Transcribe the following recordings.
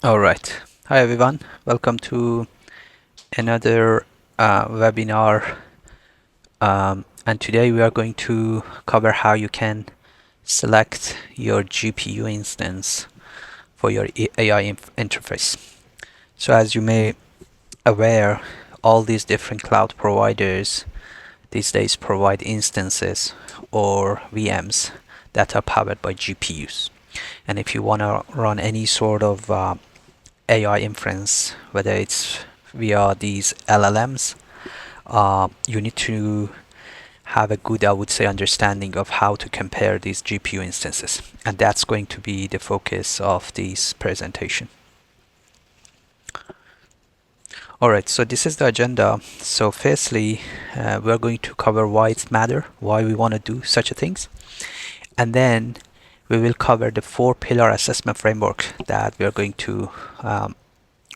All right. Hi, everyone. Welcome to another webinar. And today we are going to cover how you can select your GPU instance for your AI interface. So as you may aware, all these different cloud providers these days provide instances or VMs that are powered by GPUs. And if you want to run any sort of AI inference, whether it's via these LLMs, you need to have a good, I would say, understanding of how to compare these GPU instances. And that's going to be the focus of this presentation. Alright, so this is the agenda. So firstly, we're going to cover why it matters, why we want to do such a things. And then we will cover the 4-pillar assessment framework that we are going to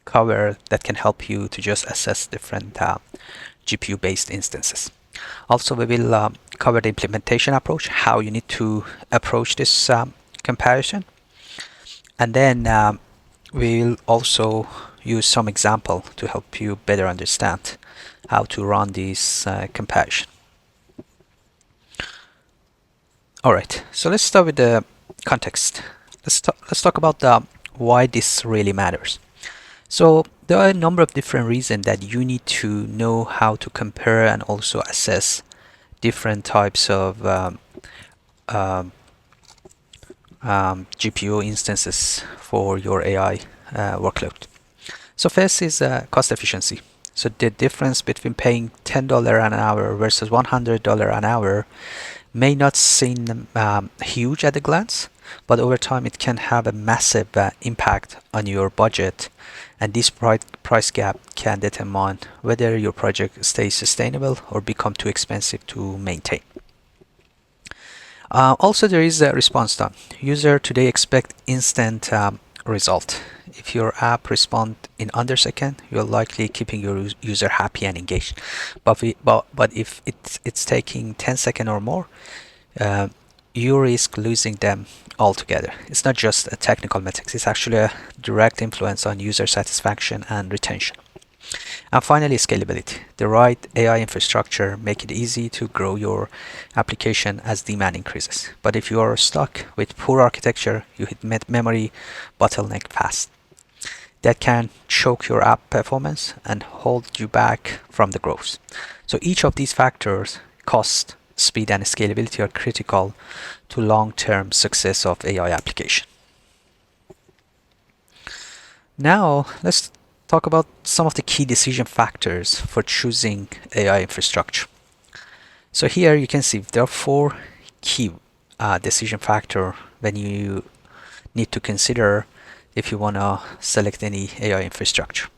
cover that can help you to just assess different GPU-based instances. Also, we will cover the implementation approach, how you need to approach this comparison. And then we'll also use some example to help you better understand how to run this comparison. All right, so let's start with the context. Let's talk about why this really matters. So there are a number of different reasons that you need to know how to compare and also assess different types of GPU instances for your AI workload. So first is cost efficiency. So the difference between paying $10 an hour versus $100 an hour may not seem huge at a glance, but over time it can have a massive impact on your budget, and this price gap can determine whether your project stays sustainable or become too expensive to maintain. Also, there is a response time. User today expect instant result. If your app respond in under a second, you're likely keeping your user happy and engaged. But if it's taking 10 seconds or more, you risk losing them altogether. It's not just a technical metrics, it's actually a direct influence on user satisfaction and retention. And finally, scalability. The right AI infrastructure make it easy to grow your application as demand increases. But if you are stuck with poor architecture, you hit memory bottleneck fast. That can choke your app performance and hold you back from the growth. So each of these factors, cost, speed, and scalability, are critical to long-term success of AI application. Now, let's talk about some of the key decision factors for choosing AI infrastructure. So here you can see there are 4 key decision factors when you need to consider if you want to select any AI infrastructure.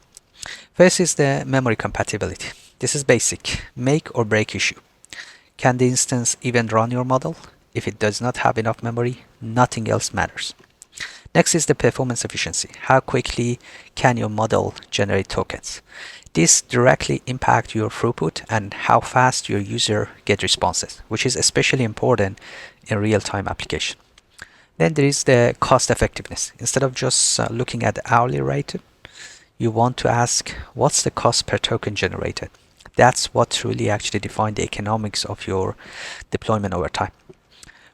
First is the memory compatibility. This is basic, make or break issue. Can the instance even run your model? If it does not have enough memory, nothing else matters. Next is the performance efficiency. How quickly can your model generate tokens? This directly impacts your throughput and how fast your user get responses, which is especially important in real-time application. Then there is the cost effectiveness. Instead of just looking at the hourly rate, you want to ask, what's the cost per token generated? That's what truly actually defines the economics of your deployment over time.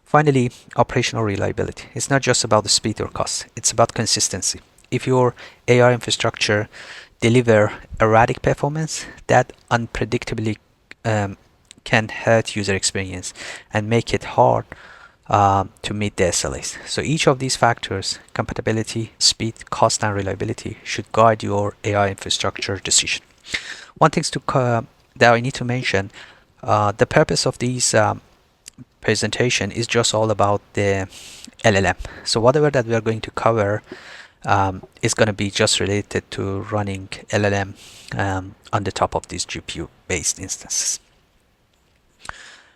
Finally, operational reliability. It's not just about the speed or cost, it's about consistency. If your AI infrastructure deliver erratic performance, that unpredictably can hurt user experience and make it hard to meet the SLAs. So each of these factors, compatibility, speed, cost, and reliability, should guide your AI infrastructure decision. One thing that I need to mention, the purpose of these presentation is just all about the LLM. So whatever that we are going to cover is going to be just related to running LLM on the top of these GPU based instances.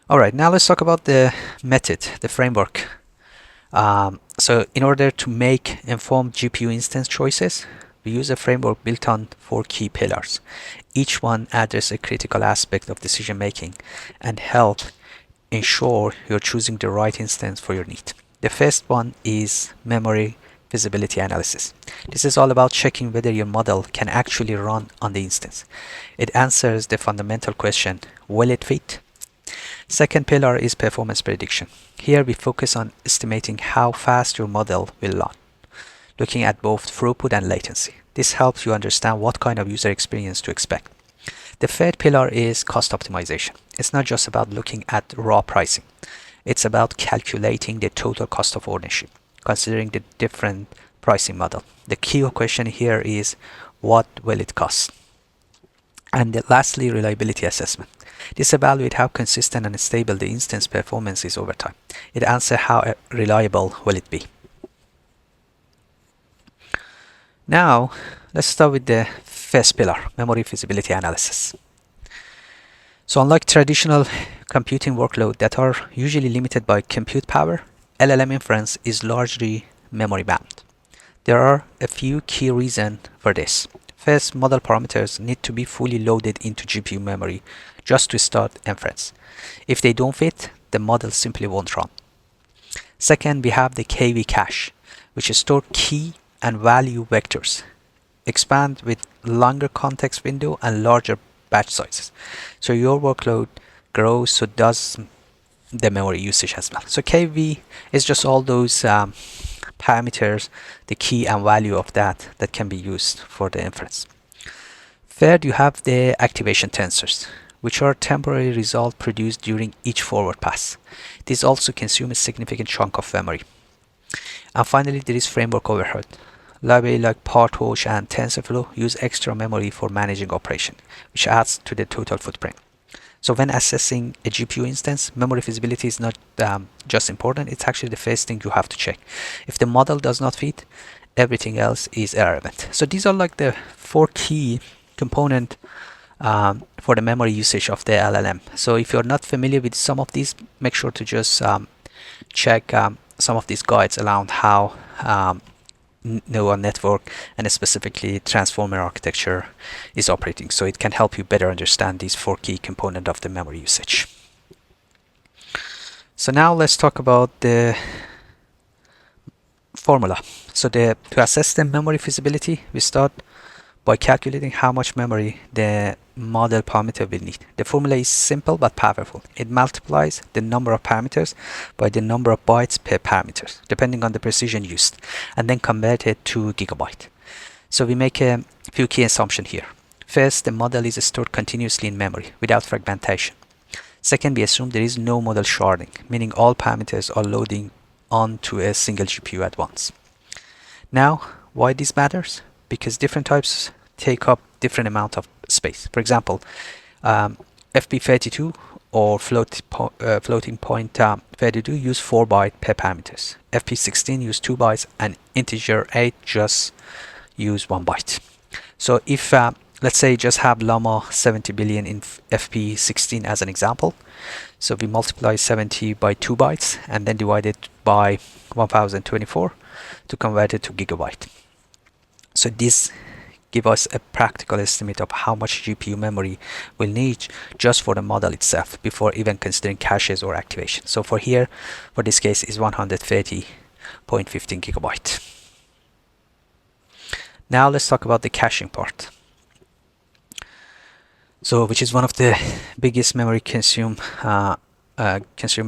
Alright, now let's talk about the method, the framework. So in order to make informed GPU instance choices, we use a framework built on 4 key pillars. Each one addresses a critical aspect of decision making and help ensure you're choosing the right instance for your need. The first one is memory feasibility analysis. This is all about checking whether your model can actually run on the instance. It answers the fundamental question, will it fit? Second pillar is performance prediction. Here we focus on estimating how fast your model will run, looking at both throughput and latency. This helps you understand what kind of user experience to expect. The third pillar is cost optimization. It's not just about looking at raw pricing. It's about calculating the total cost of ownership, considering the different pricing model. The key question here is, what will it cost? And lastly, reliability assessment. This evaluates how consistent and stable the instance performance is over time. It answers how reliable will it be. Now, let's start with the first pillar, memory feasibility analysis. So unlike traditional computing workloads that are usually limited by compute power, LLM inference is largely memory bound. There are a few key reasons for this. First, model parameters need to be fully loaded into GPU memory just to start inference. If they don't fit, the model simply won't run. Second, we have the KV cache, which stores key and value vectors, expand with longer context window and larger batch sizes. So your workload grows, so does the memory usage as well. So KV is just all those parameters, the key and value of that can be used for the inference. Third, you have the activation tensors, which are temporary results produced during each forward pass. These also consume a significant chunk of memory. And finally, there is framework overhead. Libraries like PyTorch and TensorFlow use extra memory for managing operation, which adds to the total footprint. So when assessing a GPU instance, memory feasibility is not just important, it's actually the first thing you have to check. If the model does not fit, everything else is irrelevant. So these are like the 4 key components for the memory usage of the LLM. So if you're not familiar with some of these, make sure to just check some of these guides around how neural network and specifically transformer architecture is operating, so it can help you better understand these 4 key components of the memory usage. So now let's talk about the formula. So to assess the memory feasibility, we start by calculating how much memory the model parameter will need. The formula is simple but powerful. It multiplies the number of parameters by the number of bytes per parameter, depending on the precision used, and then convert it to gigabyte. So we make a few key assumptions here. First, the model is stored continuously in memory without fragmentation. Second, we assume there is no model sharding, meaning all parameters are loading onto a single GPU at once. Now, why this matters? Because different types take up different amount of space. For example, FP32 or floating point 32 use 4 bytes per parameters. FP16 use 2 bytes and integer 8 just use 1 byte. So if let's say just have llama 70 billion in FP16 as an example, so we multiply 70 by 2 bytes and then divide it by 1024 to convert it to gigabyte. So this give us a practical estimate of how much GPU memory we'll need just for the model itself before even considering caches or activation. So for this case is 130.15 gigabyte. Now let's talk about the caching part. So which is one of the biggest memory consumer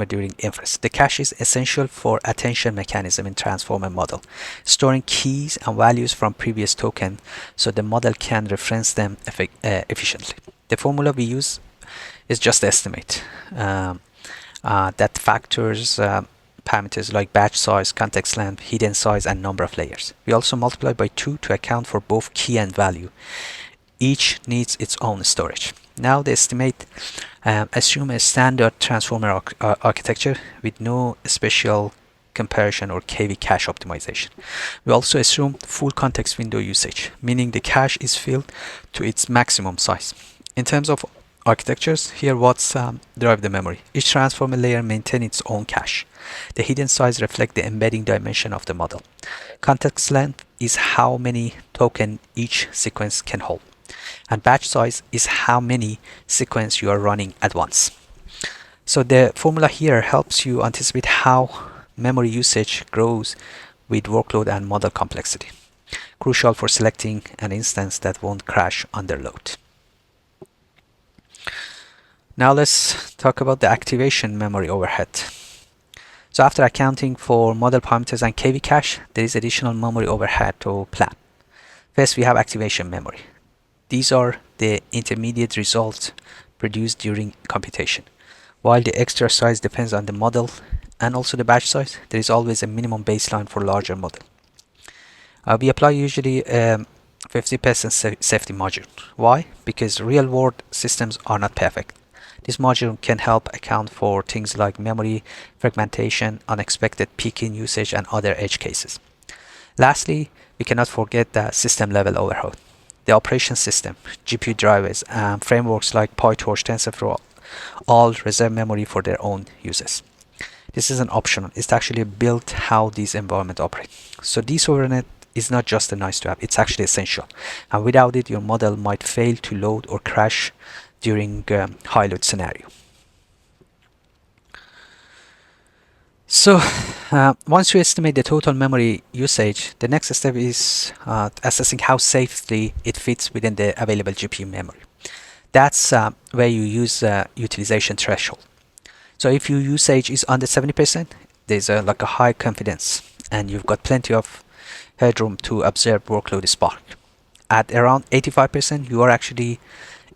during inference. The cache is essential for attention mechanism in transformer model, storing keys and values from previous token so the model can reference them efficiently. The formula we use is just estimate that factors parameters like batch size, context length, hidden size, and number of layers. We also multiply by 2 to account for both key and value. Each needs its own storage. Now the estimate assume a standard transformer architecture with no special comparison or KV cache optimization. We also assume full context window usage, meaning the cache is filled to its maximum size. In terms of architectures, here what's drive the memory. Each transformer layer maintains its own cache. The hidden size reflects the embedding dimension of the model. Context length is how many tokens each sequence can hold. And batch size is how many sequences you are running at once. So the formula here helps you anticipate how memory usage grows with workload and model complexity, crucial for selecting an instance that won't crash under load. Now let's talk about the activation memory overhead. So after accounting for model parameters and KV cache, there is additional memory overhead to plan. First, we have activation memory. These are the intermediate results produced during computation. While the extra size depends on the model and also the batch size, there is always a minimum baseline for larger model. We apply usually 50% safety margin. Why? Because real-world systems are not perfect. This margin can help account for things like memory fragmentation, unexpected peak in usage, and other edge cases. Lastly, we cannot forget the system-level overhead. The operation system, GPU drivers, and frameworks like PyTorch, TensorFlow all reserve memory for their own uses. This isn't optional. It's actually built how these environments operate. So this overhead is not just a nice to have, it's actually essential. And without it, your model might fail to load or crash during high load scenario. So once you estimate the total memory usage, the next step is assessing how safely it fits within the available GPU memory. That's where you use utilization threshold. So if your usage is under 70%, there's like a high confidence and you've got plenty of headroom to observe workload spark. At around 85%, you are actually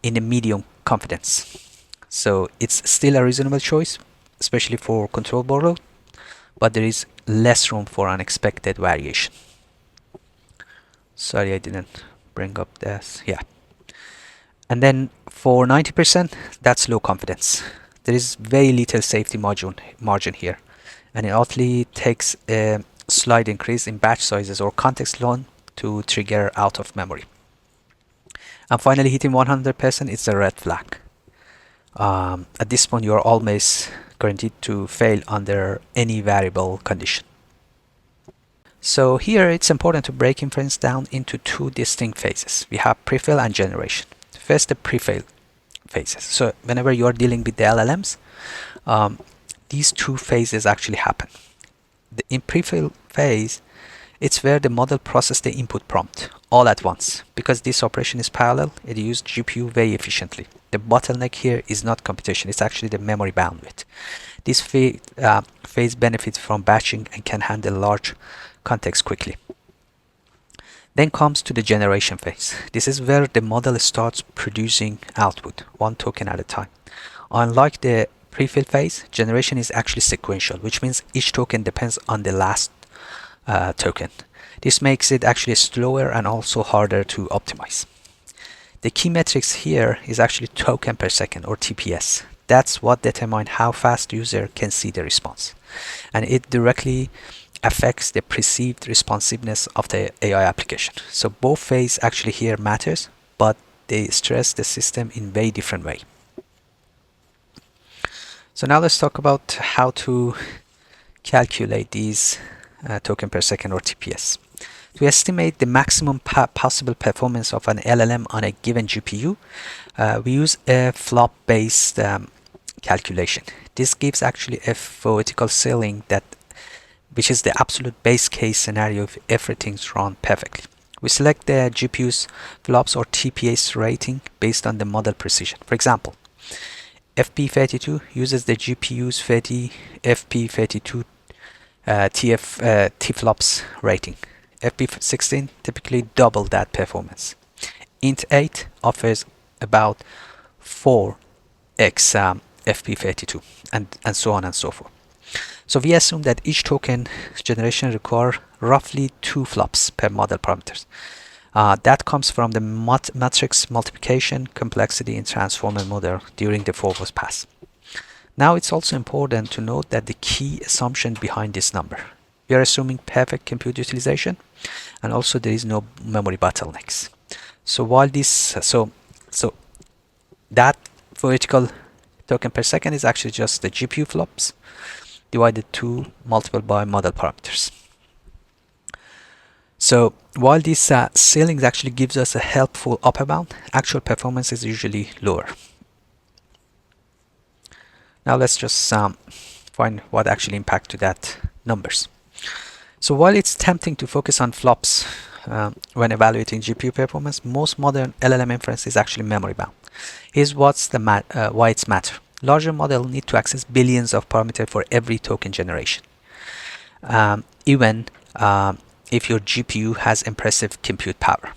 in the medium confidence. So it's still a reasonable choice, especially for controlled workload, but there is less room for unexpected variation. Sorry, I didn't bring up this. Yeah. And then for 90%, that's low confidence. There is very little safety margin here, and it only takes a slight increase in batch sizes or context alone to trigger out of memory. And finally, hitting 100% is a red flag. At this point, you are almost guaranteed to fail under any variable condition. So here it's important to break inference down into two distinct phases. We have prefill and generation. First, the prefill phases. So whenever you are dealing with the LLMs, these two phases actually happen. In prefill phase, it's where the model processes the input prompt all at once. Because this operation is parallel, it uses GPU very efficiently. The bottleneck here is not computation, it's actually the memory bandwidth. This phase benefits from batching and can handle large context quickly. Then comes to the generation phase. This is where the model starts producing output, one token at a time. Unlike the prefill phase, generation is actually sequential, which means each token depends on the last token. This makes it actually slower and also harder to optimize. The key metrics here is actually token per second, or TPS. That's what determines how fast user can see the response. And it directly affects the perceived responsiveness of the AI application. So both phases actually here matters, but they stress the system in very different way. So now let's talk about how to calculate these token per second, or TPS. To estimate the maximum possible performance of an LLM on a given GPU, we use a flop-based calculation. This gives actually a theoretical ceiling which is the absolute base case scenario if everything's run perfectly. We select the GPU's flops or TPS rating based on the model precision. For example, FP32 uses the GPU's 30 FP32 TFlops rating. FP16 typically double that performance. Int8 offers about 4x FP32 and so on and so forth. So we assume that each token generation requires roughly 2 flops per model parameters. That comes from the matrix multiplication complexity in transformer model during the forward pass. Now it's also important to note that the key assumption behind this number. We are assuming perfect compute utilization, and also there is no memory bottlenecks. So while that theoretical token per second is actually just the GPU flops divided multiplied by model parameters. So while this ceiling actually gives us a helpful upper bound, actual performance is usually lower. Now let's just find what actually impact to that numbers. So while it's tempting to focus on flops when evaluating GPU performance, most modern LLM inference is actually memory bound. Here's why it's matter. Larger models need to access billions of parameters for every token generation. Even if your GPU has impressive compute power,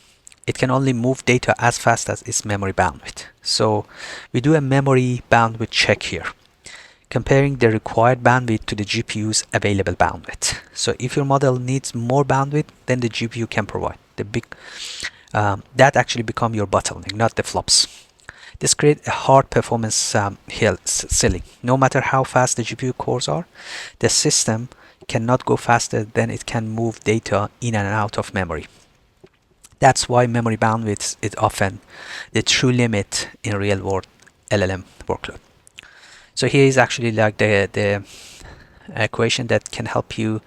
it can only move data as fast as its memory bandwidth. So we do a memory bandwidth check here, comparing the required bandwidth to the GPU's available bandwidth. So if your model needs more bandwidth than the GPU can provide, that actually become your bottleneck, not the flops. This creates a hard performance ceiling. No matter how fast the GPU cores are, the system cannot go faster than it can move data in and out of memory. That's why memory bandwidth is often the true limit in real-world LLM workload. So here is actually like the equation that can help you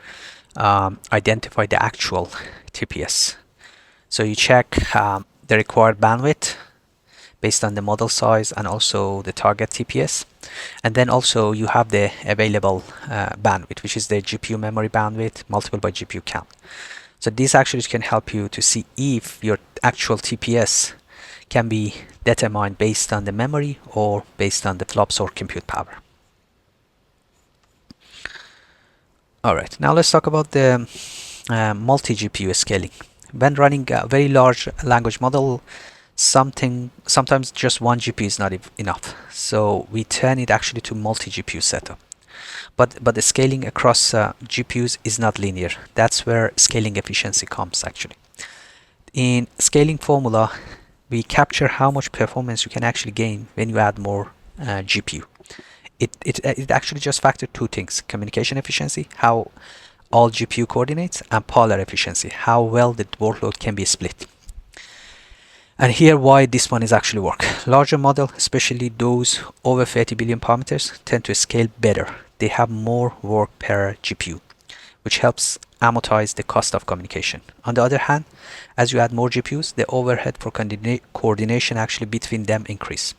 identify the actual TPS. So you check the required bandwidth based on the model size and also the target TPS. And then also you have the available bandwidth, which is the GPU memory bandwidth multiplied by GPU count. So this actually can help you to see if your actual TPS can be determined based on the memory or based on the flops or compute power. All right, now let's talk about the multi-GPU scaling. When running a very large language model, sometimes just one GPU is not enough. So we turn it actually to multi-GPU setup. But the scaling across GPUs is not linear. That's where scaling efficiency comes actually. In scaling formula, we capture how much performance you can actually gain when you add more GPU. It actually just factors two things: communication efficiency, how all GPU coordinates, and power efficiency, how well the workload can be split. And here why this one is actually work. Larger model, especially those over 30 billion parameters, tend to scale better. They have more work per GPU, which helps amortize the cost of communication. On the other hand, as you add more GPUs, the overhead for coordination actually between them increase.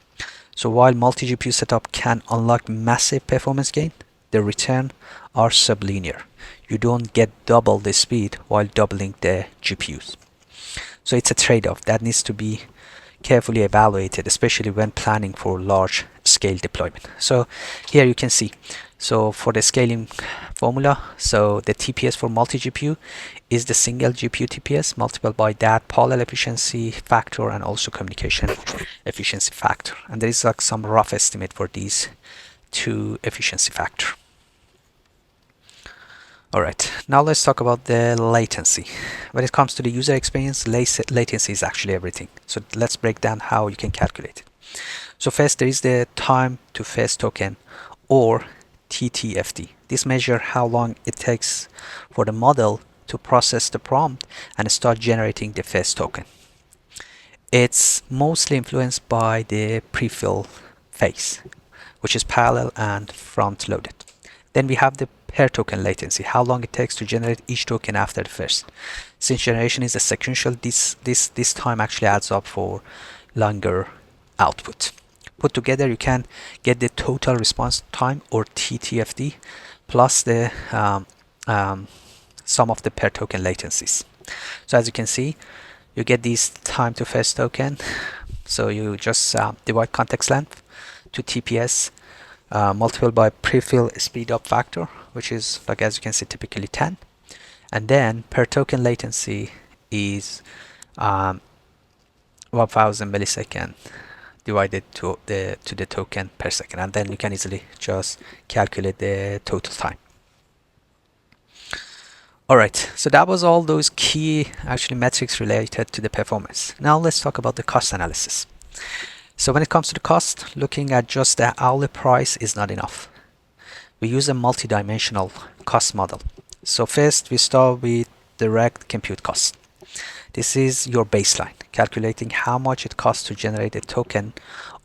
So while multi-GPU setup can unlock massive performance gain, the return are sublinear. You don't get double the speed while doubling the GPUs. So it's a trade-off that needs to be carefully evaluated, especially when planning for large scale deployment. So here you can see, so for the scaling formula, so the TPS for multi-GPU is the single GPU TPS multiplied by that parallel efficiency factor and also communication efficiency factor. And there is like some rough estimate for these two efficiency factor. Alright, now let's talk about the latency. When it comes to the user experience, latency is actually everything. So let's break down how you can calculate it. So first, there is the time to first token, or TTFT. This measures how long it takes for the model to process the prompt and start generating the first token. It's mostly influenced by the prefill phase, which is parallel and front-loaded. Then we have the per token latency, how long it takes to generate each token after the first. Since generation is a sequential, this time actually adds up for longer output. Put together, you can get the total response time, or TTFT, plus the sum of the per token latencies. So as you can see, you get this time to first token. So you just divide context length to TPS, multiplied by prefill speed up factor, which is, like as you can see, typically 10, and then per token latency is 1000 millisecond divided to the token per second, and then you can easily just calculate the total time. Alright, so that was all those key actually metrics related to the performance. Now let's talk about the cost analysis. So when it comes to the cost, looking at just the hourly price is not enough. We use a multi-dimensional cost model. So first we start with direct compute cost. This is your baseline, calculating how much it costs to generate a token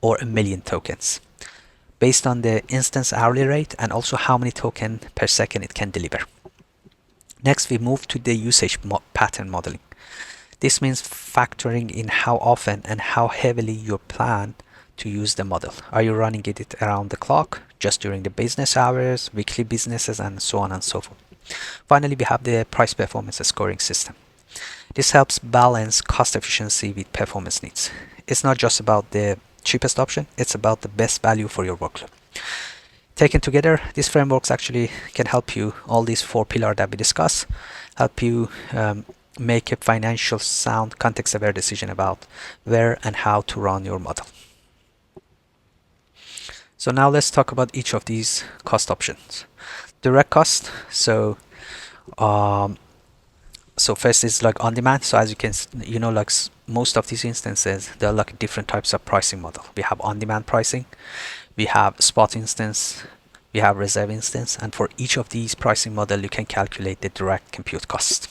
or a million tokens, based on the instance hourly rate and also how many tokens per second it can deliver. Next, we move to the usage pattern modeling. This means factoring in how often and how heavily you plan to use the model. Are you running it around the clock, just during the business hours, weekly businesses, and so on and so forth? Finally, we have the price performance scoring system. This helps balance cost efficiency with performance needs. It's not just about the cheapest option, it's about the best value for your workload. Taken together, these frameworks actually can help you, all these four pillars that we discussed, help you make a financial sound context-aware decision about where and how to run your model. So now let's talk about each of these cost options. Direct cost, so first is like on demand. So as you can, like most of these instances, there are like different types of pricing model. We have on demand pricing, we have spot instance, we have reserve instance, and for each of these pricing model, you can calculate the direct compute cost.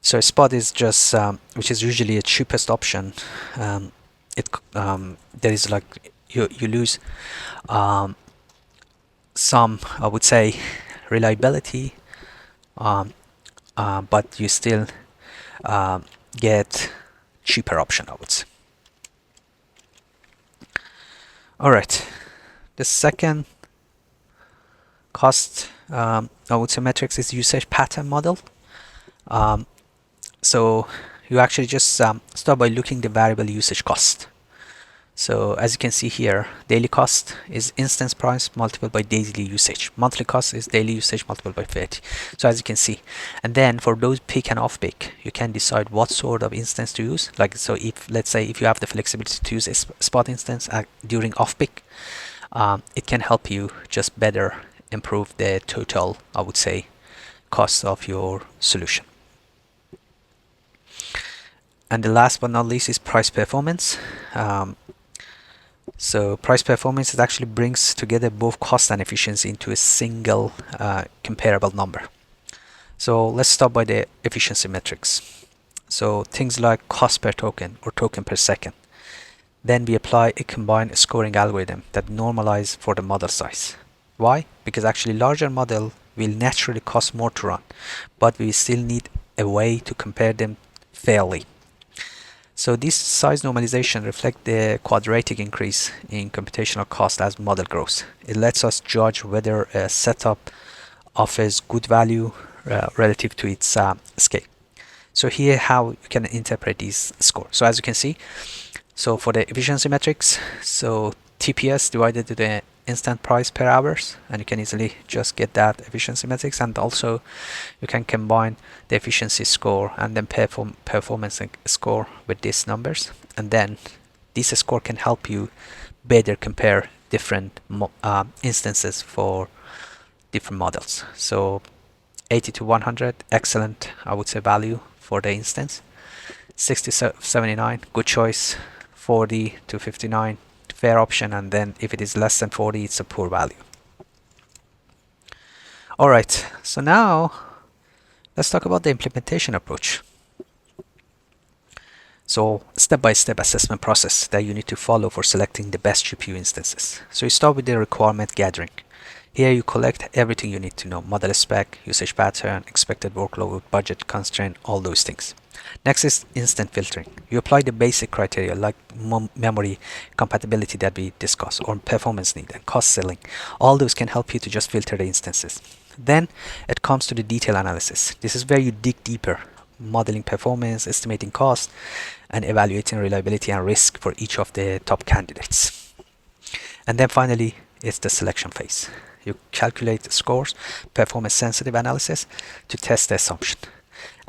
So spot is just, which is usually a cheapest option. There is like you lose some, I would say, reliability, but you still get cheaper option, I would say. All right, the second cost, I would say, metrics is usage pattern model. So you actually just start by looking the variable usage cost. So as you can see here, daily cost is instance price multiplied by daily usage. Monthly cost is daily usage multiplied by 30. So as you can see, and then for those peak and off peak, you can decide what sort of instance to use. Like, so if, let's say, if you have the flexibility to use a spot instance during off peak, it can help you just better improve the total, I would say, cost of your solution. And the last but not least is price performance. So price performance, it actually brings together both cost and efficiency into a single comparable number. So let's start by the efficiency metrics. So things like cost per token or token per second. Then we apply a combined scoring algorithm that normalize for the model size. Why? Because actually larger model will naturally cost more to run, but we still need a way to compare them fairly. So this size normalization reflects the quadratic increase in computational cost as model grows. It lets us judge whether a setup offers good value relative to its scale. So here how you can interpret these scores. So as you can see, so for the efficiency metrics, so TPS divided to the instant price per hours, and you can easily just get that efficiency metrics, and also you can combine the efficiency score and then performance score with these numbers, and then this score can help you better compare different instances for different models. So 80 to 100, excellent, I would say, value for the instance. 60 to 79, good choice. 40 to 59, fair option, and then if it is less than 40, it's a poor value. All right, so now let's talk about the implementation approach. So step-by-step assessment process that you need to follow for selecting the best GPU instances. So you start with the requirement gathering. Here you collect everything you need to know: model spec, usage pattern, expected workload, budget constraint, all those things. Next is instant filtering. You apply the basic criteria like memory compatibility that we discussed, or performance need and cost ceiling. All those can help you to just filter the instances. Then it comes to the detail analysis. This is where you dig deeper, modeling performance, estimating cost, and evaluating reliability and risk for each of the top candidates. And then finally, it's the selection phase. You calculate the scores, perform a sensitive analysis to test the assumption,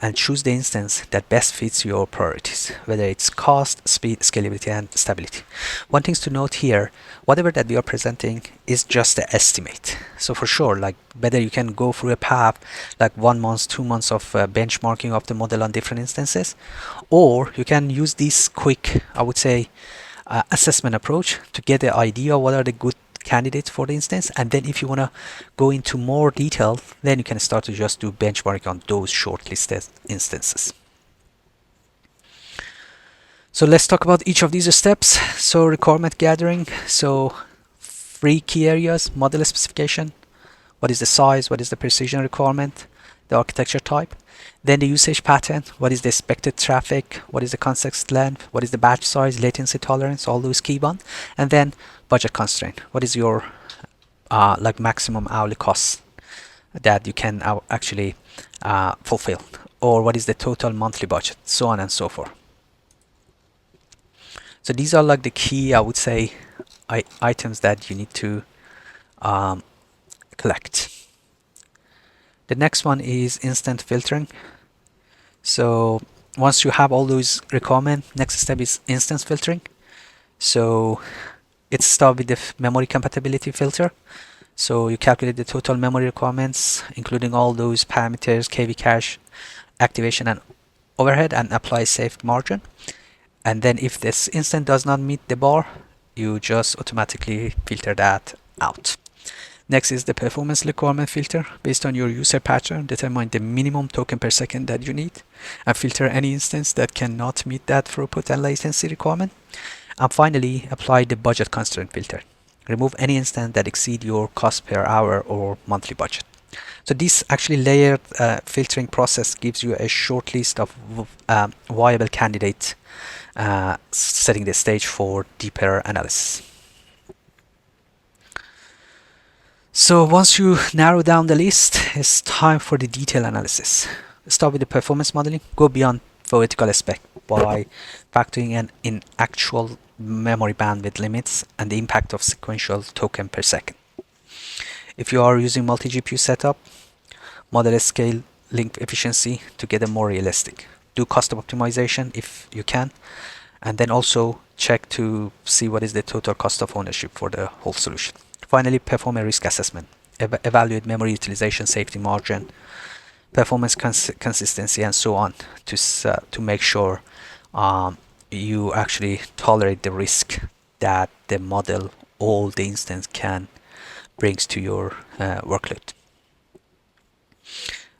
and choose the instance that best fits your priorities, whether it's cost, speed, scalability, and stability. One thing to note here, whatever that we are presenting is just an estimate. So for sure, like whether you can go through a path like 1 month, 2 months of benchmarking of the model on different instances, or you can use this quick, I would say, assessment approach to get the idea what are the good candidates for the instance, and then if you want to go into more detail, then you can start to just do benchmarking on those shortlisted instances. So let's talk about each of these steps. So requirement gathering, so 3 key areas: model specification, what is the size, what is the precision requirement, the architecture type. Then the usage pattern, what is the expected traffic, what is the context length, what is the batch size, latency tolerance, all those key ones. And then budget constraint, what is your like maximum hourly cost that you can actually fulfill, or what is the total monthly budget, so on and so forth. So these are like the key, I would say, items that you need to collect. The next one is instant filtering. So once you have all those requirements, next step is instance filtering. So it starts with the memory compatibility filter. So you calculate the total memory requirements, including all those parameters, KV cache, activation, and overhead, and apply safe margin. And then if this instance does not meet the bar, you just automatically filter that out. Next is the performance requirement filter. Based on your user pattern, determine the minimum token per second that you need and filter any instance that cannot meet that throughput and latency requirement. And finally, apply the budget constraint filter. Remove any instance that exceed your cost per hour or monthly budget. So this actually layered filtering process gives you a short list of viable candidates, setting the stage for deeper analysis. So once you narrow down the list, it's time for the detailed analysis. Start with the performance modeling. Go beyond theoretical aspect by factoring in actual memory bandwidth limits and the impact of sequential token per second. If you are using multi-GPU setup, model scale link efficiency to get it more realistic. Do cost optimization if you can, and then also check to see what is the total cost of ownership for the whole solution. Finally, perform a risk assessment. Evaluate memory utilization, safety margin, performance consistency, and so on to make sure you actually tolerate the risk that the model, all the instance can brings to your workload.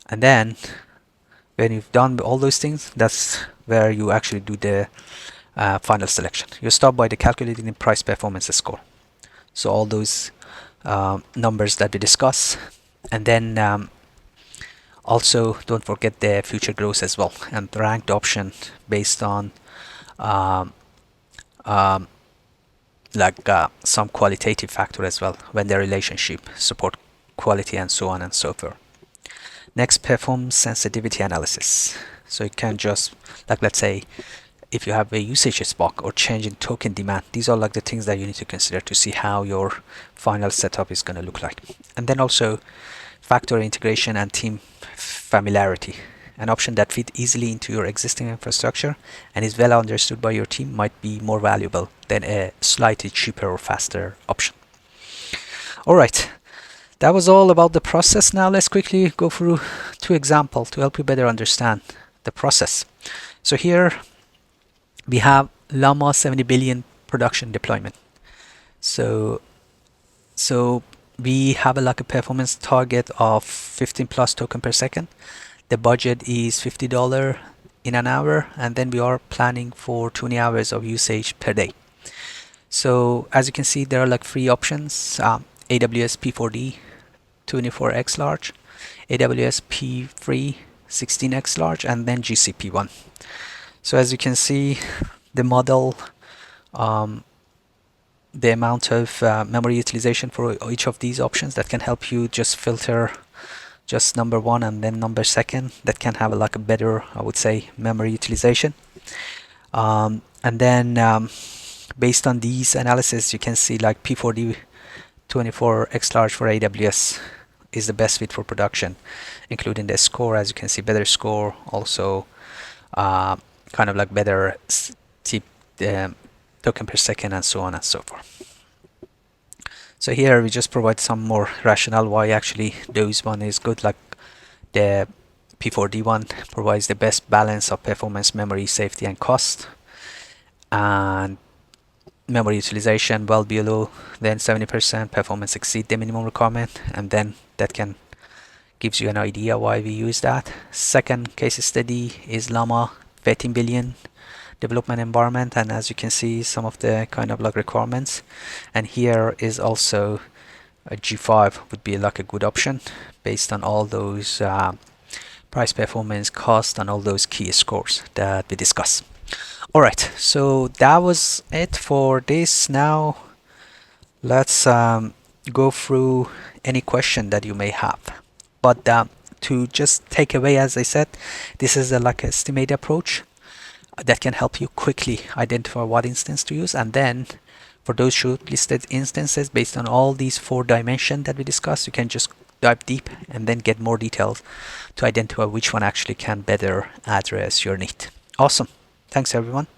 And then when you've done all those things, that's where you actually do the final selection. You start by the calculating the price performance score. So all those numbers that we discuss, and then also don't forget the future growth as well, and rank the option based on some qualitative factor as well, when the relationship, support quality, and so on and so forth. Next, perform sensitivity analysis. So you can just, like, let's say if you have a usage spike or change in token demand, these are like the things that you need to consider to see how your final setup is going to look like. And then also factor integration and team familiarity. An option that fits easily into your existing infrastructure and is well understood by your team might be more valuable than a slightly cheaper or faster option. All right, that was all about the process. Now let's quickly go through two examples to help you better understand the process. So here we have Llama 70 billion production deployment. So we have like a performance target of 15 plus token per second. The budget is $50 in an hour, and then we are planning for 20 hours of usage per day. So as you can see, there are like three options: AWS P4D 24x large, AWS P3 16x large, and then GCP one. So as you can see, the model, the amount of memory utilization for each of these options that can help you just filter just number one and then number second, that can have like a better, I would say, memory utilization. And then based on these analysis, you can see like P4D 24x large for AWS is the best fit for production, including the score. As you can see, better score, also kind of like better token per second, and so on and so forth. So here we just provide some more rationale why actually those one is good. Like the P4D one provides the best balance of performance, memory, safety, and cost, and memory utilization well below than 70%. Performance exceed the minimum requirement, and then that can gives you an idea why we use that. Second case study is Llama 13 billion development environment, and as you can see, some of the kind of like requirements, and here is also a G5 would be like a good option based on all those price, performance, cost, and all those key scores that we discussed. All right, so that was it for this. Now let's go through any question that you may have. But to just take away, as I said, this is like an estimated approach that can help you quickly identify what instance to use, and then for those shortlisted instances based on all these 4 dimensions that we discussed, you can just dive deep and then get more details to identify which one actually can better address your need. Awesome. Thanks everyone.